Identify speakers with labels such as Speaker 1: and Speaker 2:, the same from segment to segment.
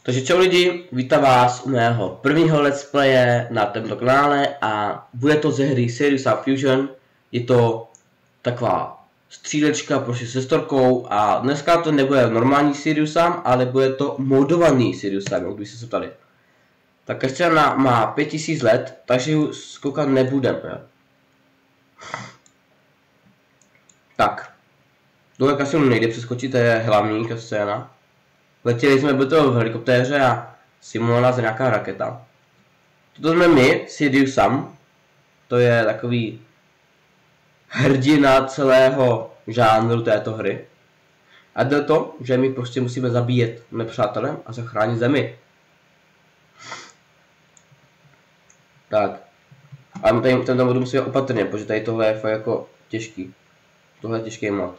Speaker 1: Takže čau lidi, vítám vás u mého prvního let's playe na tomto kanále a bude to ze hry Serious Sam Fusion. Je to taková střílečka prostě se storkou a dneska to nebude normální Serious Sam, ale bude to modovaný Serious Sam, jak byste se ptali. Tak scéna má 5000 let, takže ji zkoukat nebudeme. Tak, tohle kasinu nejde přeskočit, to je hlavní scéna. Letěli jsme do toho v helikoptéře a simulovala nás nějaká raketa. Toto jsme my, Serious Sam. To je takový hrdina celého žánru této hry. A jde to, že my prostě musíme zabíjet nepřátelem a zachránit zemi. Tak. A my tady ten vodu musíme opatrně, protože tady tohle je fakt jako těžký. Tohle je těžký mod.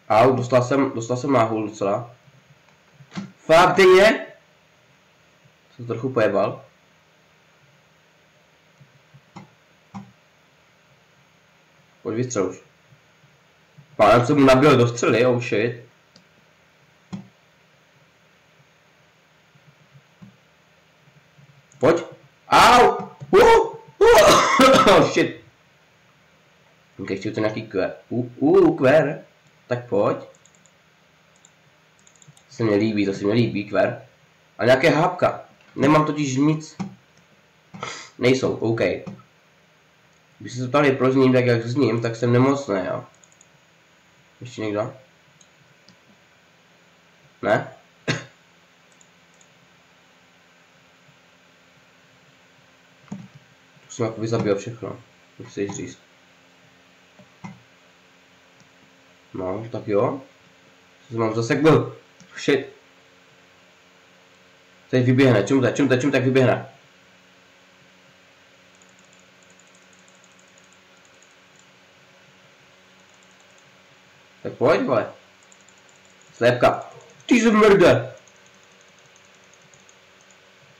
Speaker 1: Au, dostal jsem náhul docela. Fakt je? Jsem trochu pojebal. Pojď vystřel už. Pánem se mu nabil do střely, oh shit. Pojď. Au! Oh shit. Ok, chci to nějaký kvér. Kvér. Tak pojď. To se mi líbí, kvér. A nějaké hápka. Nemám totiž nic. Nejsou, OK. Když se ptali proč zním tak jak zním, tak jsem nemocný, jo. Ještě někdo? Ne? To jsem jako zabil všechno. To chceš říct. No, tak jo. Co mám zasekl? Shit. Teď vyběhne, čum tak vyběhne. Tak pojď, vole. Slépka. Ty jsi mrde.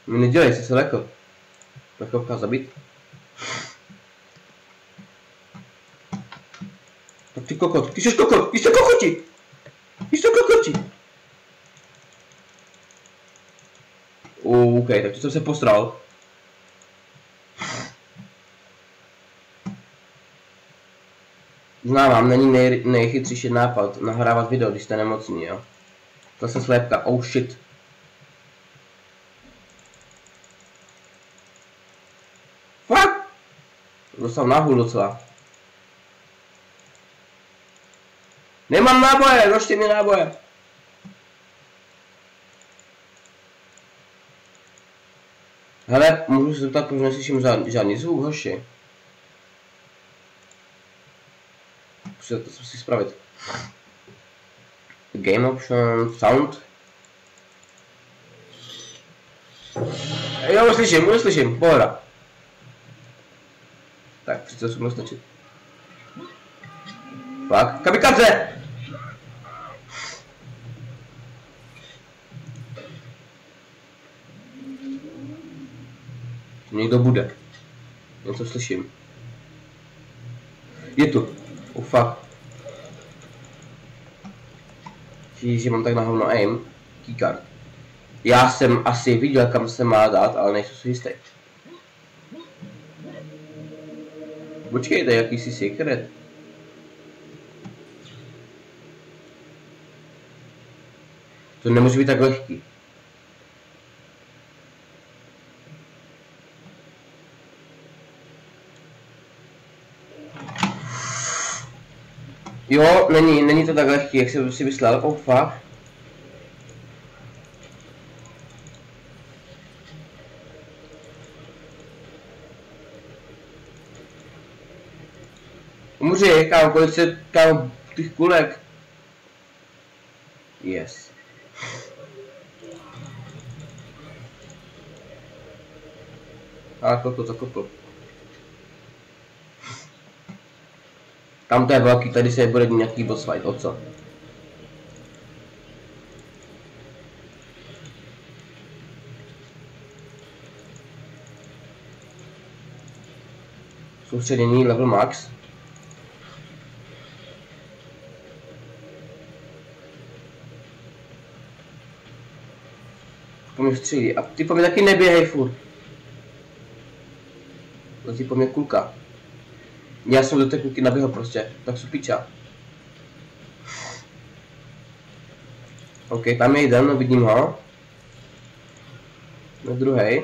Speaker 1: Mi nedělej, jsi se lekl. Lekl zabít. Tak ty kokot, ty jsi kokot, ty jsi kokoti! Ty jsi kokoti! OK, tak to jsem se postral. Znám, není nejchytřejší nápad nahrávat video, když jste nemocný, jo. Zase slépka, oh shit. Fuck! Dostal náhul docela. Nemám náboje, rošte mi náboje. Hele, můžu se zeptat, proč neslyším žádný zvuk, hoši. To si spravit. Game option, sound. Jo, už slyším, pohoda. Tak, 38 můžu stačit. Fakt, kamikaze! Někdo bude. Něco slyším. Je tu. Oh fuck. Že mám tak na hovno aim. Keycard. Já jsem asi viděl, kam se má dát, ale nejsem si jistý. Počkej, to je jakýsi secret. To nemůže být tak lehký. Jo, není to tak lehký, jak jsem si myslel, oh fuck. Umři, kámo, kolik se, kámo, těch kulek. Yes. A to kopl. Tam to je velký, tady se bude nějaký boss fight, o co? Soustředění level max. po mě střílí. A ty po mě taky neběhej furt. Letí po mě kulka. Já jsem do té kulky naběhl prostě, tak jsou piča. OK, tam je jeden, vidím ho. Na druhej.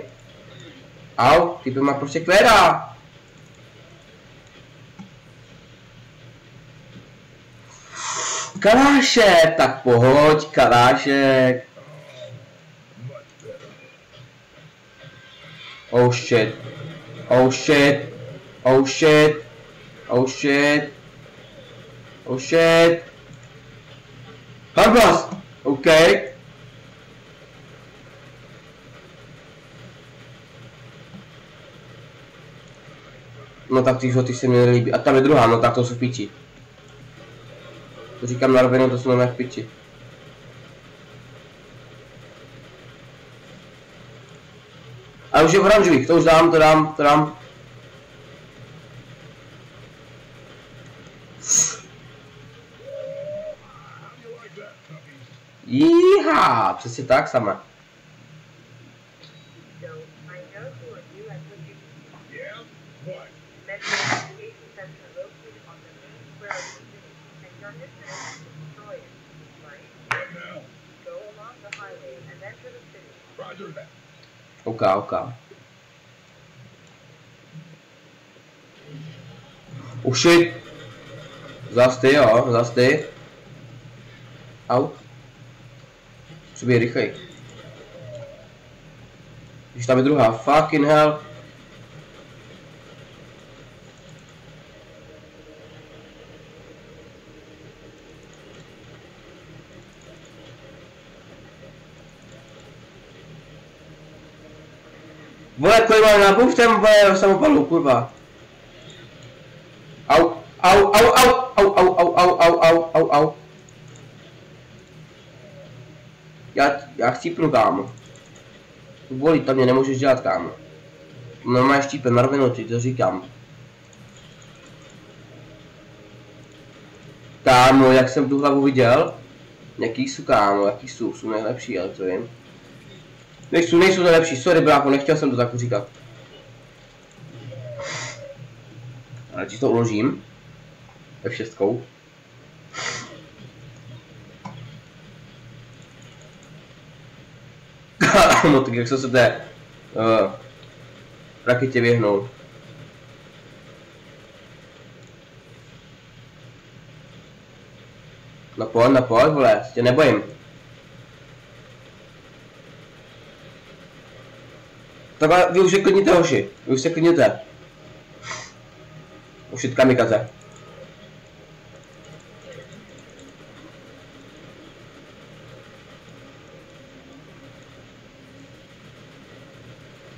Speaker 1: Au, typ má prostě kvéra. Kalášek, tak pohoď, kalášek. Oh shit. Oh shit. Oh shit. Oh shit. Oh shit. Hardblast. OK. No tak ty žlutý se mi nelíbí. A tam je druhá, no tak to jsou piči. To říkám na rovinu, to jsou nové piči. A už je v oranžových, to už dám, to dám. Jíha, přesně tak sama. OK. Oh shit. Zas ty. Au. Přeběj rychlej. Když tam je druhá, fucking hell. Vole, kolik mám náboj v tém samopalu, kurva. Au. Já chcípnu, kámo. Bolí, tam mě nemůžeš dělat, kámo. Normálně štípe, na rovinu ti to říkám. Kámo, jak jsem tu hlavu viděl? Jaký jsou, kámo, jaký jsou nejlepší, ale to vím. Nejsou nejlepší, sorry brácho, nechtěl jsem to tak říkat. Ale ti to uložím. F6. No tak jak jsem se té raketě vyhnul. Na pojď, vole, tě nebojím. Tak vy už se klidníte, hoši, vy už se klidníte. Už je kamikaze.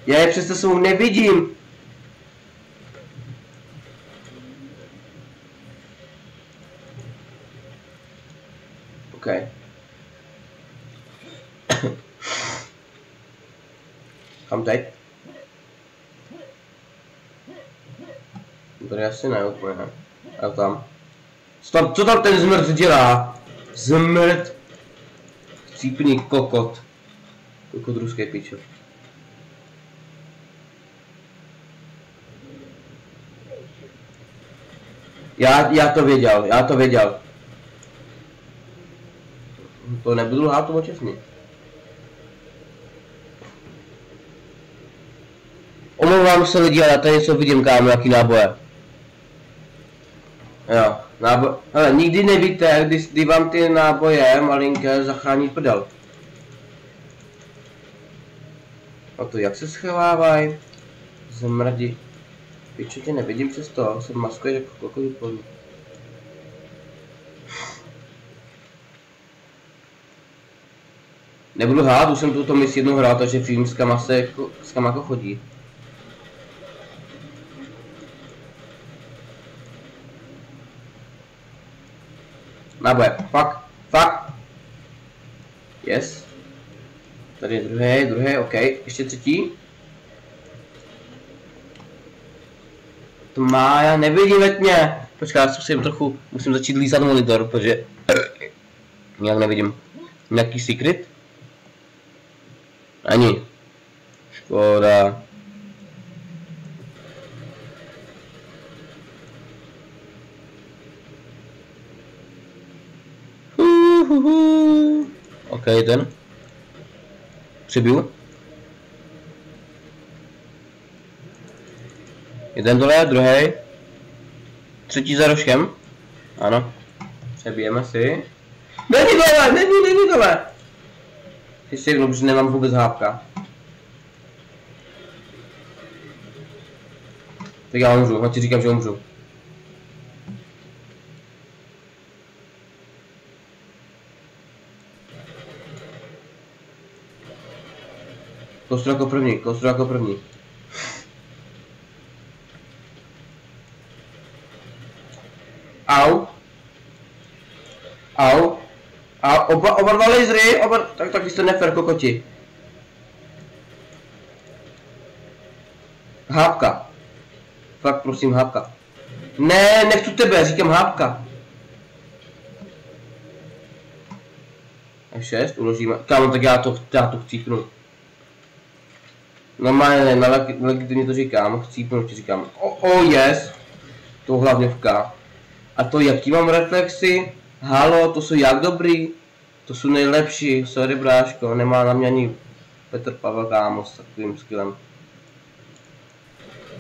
Speaker 1: Já je přesto svou nevidím. OK. Kam teď? Tady asi ne úplně. A tam. Stop, co tam ten zmrt dělá? Zmrt. Chcípný kokot. Kokot ruské piče. Já to věděl. To nebudu lhát, to čestně. Omlouvám se lidi, ale já tady něco vidím, kámo, jaký náboje. Jo, hele, nikdy nevíte, kdy vám ty náboje malinké zachrání prdel. A to jak se schovávají? Zmrdi. Pičo, tě nevidím přes to, jsem maskuje jako krokodil polní. Nebudu hrát, už jsem tuto misi jednou hrál, takže vím, s kam jako chodí. Náboje, fuck. Yes. Tady je druhý, OK, ještě třetí. To má, já nevidím ve tmě. Počkej, já musím začít lízat monitor, protože nějak nevidím. Nějaký secret? Ani. Škoda. OK, ten. Přibiju. Jeden dole, druhý. Třetí za rožkem. Ano. Přebijeme si. Není dole! Ty si řeknu, že nemám vůbec hápka. Tak já umřu, ti říkám, že umřu. Kostru jako první. Au. Oba dva lasery, tak jste nefer kokoti. Hápka. Fakt prosím, hápka. Ne, nechci tebe, říkám hápka. A 6, uložíme. Kámo, tak já to chcípnu. Normálně ne, legitimně to říkám, chcípnu ti říkám. Yes. To hlavňovka. A to jaký mám reflexy? Halo, to jsou jak dobrý? To jsou nejlepší, sorry bráško, nemá na mě ani Petr Pavel kámo s takovým skillem.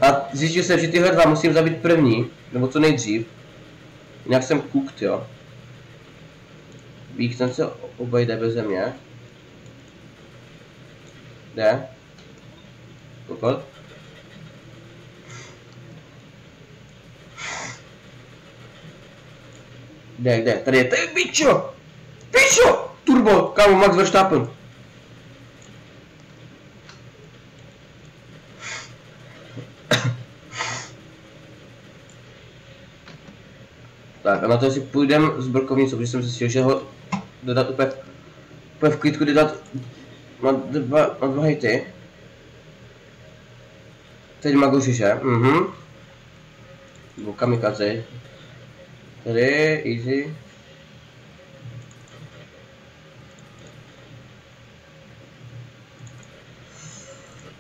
Speaker 1: A zjistil jsem, že tyhle dva musím zabít první, nebo co nejdřív. Jinak jsem cooked, jo. Vík, ten se obejde beze mě. Jde. Kokot. Kde, tady je, pičo! Turbo, kámo, Max Verstappen. Tak a na to si půjdem s brokovnicou, protože jsem zjistil, že ho jde dát úplně v klidku, jde dát na dva hity. Teď Magošiše, nebo kamikaze. Tady, easy.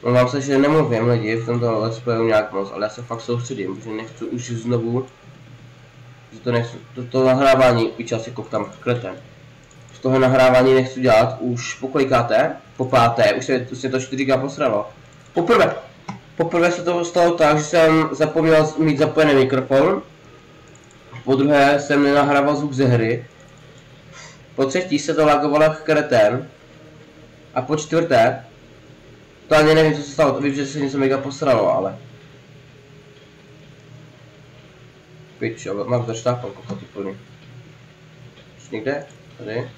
Speaker 1: Mám se, že nemluvím lidi v tomto let's playu nějak moc, ale já se fakt soustředím, protože nechci už znovu, že to nechci, to nahrávání, piča si koktám kreten. Z toho nahrávání nechci dělat už po kolikáté, po páté, už se to 4K posralo. Poprvé se to stalo tak, že jsem zapomněl mít zapojený mikrofon. Po druhé jsem nenahrával zvuk ze hry. Po třetí se to lagovalo jak kretén. A po čtvrté, to ani nevím, co se stalo, to vím, že se něco mega posralo, ale... Pičo, mám to štápal, kokotý plný. Už někde? Tady.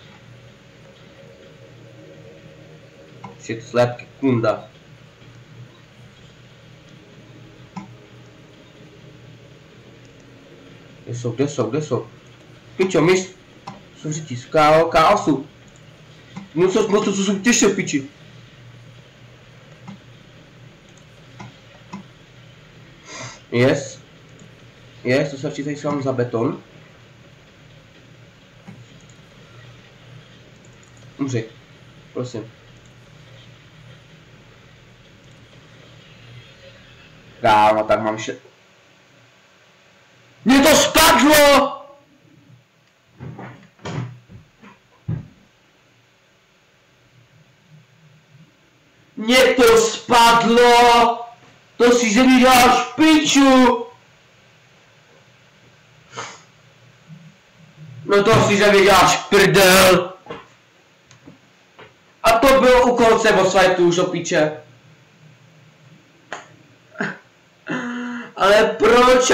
Speaker 1: Shit, slepky, kunda. Kde jsou? Pičo, mis... Jsou řetí, káosu. No co jsou těžké piči. Yes, to se tady sám za beton. Umři, prosím. Kámo, tak mám Mě to spadlo! Mě to spadlo! To si ze mě děláš piču! No to si ze mě děláš prdel! A to bylo u konce boss fightu už, opiče. Ale proč?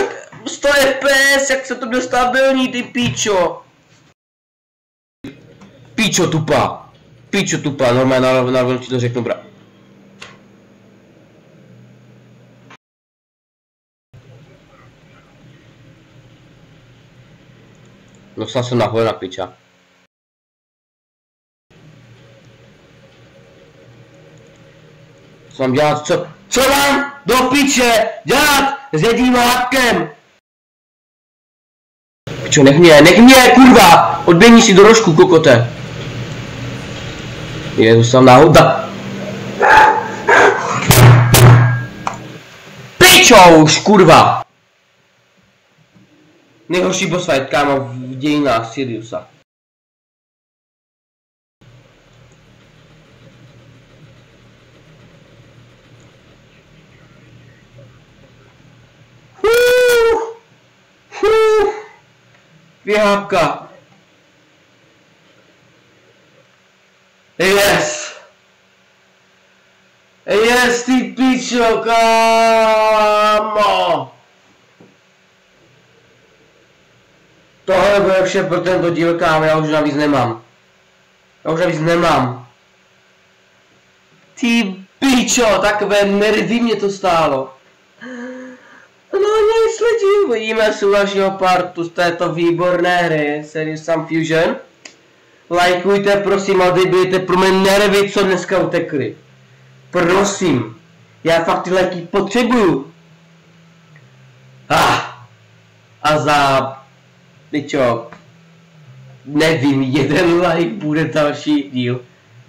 Speaker 1: 100 FPS, jak se to byl stabilní, ty píčo. Píčo tupá, normálně na ti to řeknu, bra. Dostal jsem nahoře na piča. Co mám dělat? Co mám do piče dělat s jedním hápkem? Pičo, nech mě, kurva! Odběhni si do rožku, kokote. Je, dostal náhoda. pičo už, kurva! Nejhorší boss fight, kámo, v dějinách Siriusa. Vyhápka. Yes! Yes, ty pičo, kámo! Tohle bude vše pro tento díl, kámo, já už navíc nemám. Ty pičo, takové nervy mě to stálo. No nic lidi, uvidíme se u dalšího partu z této výborné hry, Serious Sam Fusion. Lajkujte prosím a odebijte pro mě nervy, co dneska utekly. Prosím, já fakt ty lajky potřebuju. A za... pičo, nevím, 1 like bude další díl.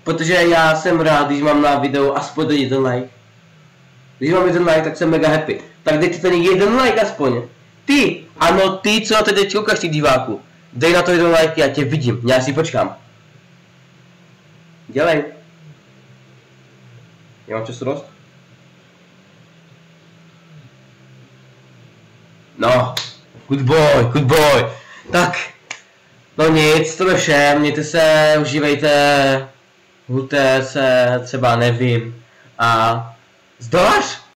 Speaker 1: Protože já jsem rád, když mám na videu aspoň 1 like. Když mám 1 like, tak jsem mega happy. Tak dejte ten 1 like aspoň. Ty, ano ty, co na to teď koukáš, ty diváku. Dej na to 1 like, já tě vidím, já si počkám. Dělej. Já mám času dost? No, good boy. Tak, no nic, to je vše, mějte se, užívejte, hůte se, třeba nevím. A zdoláš?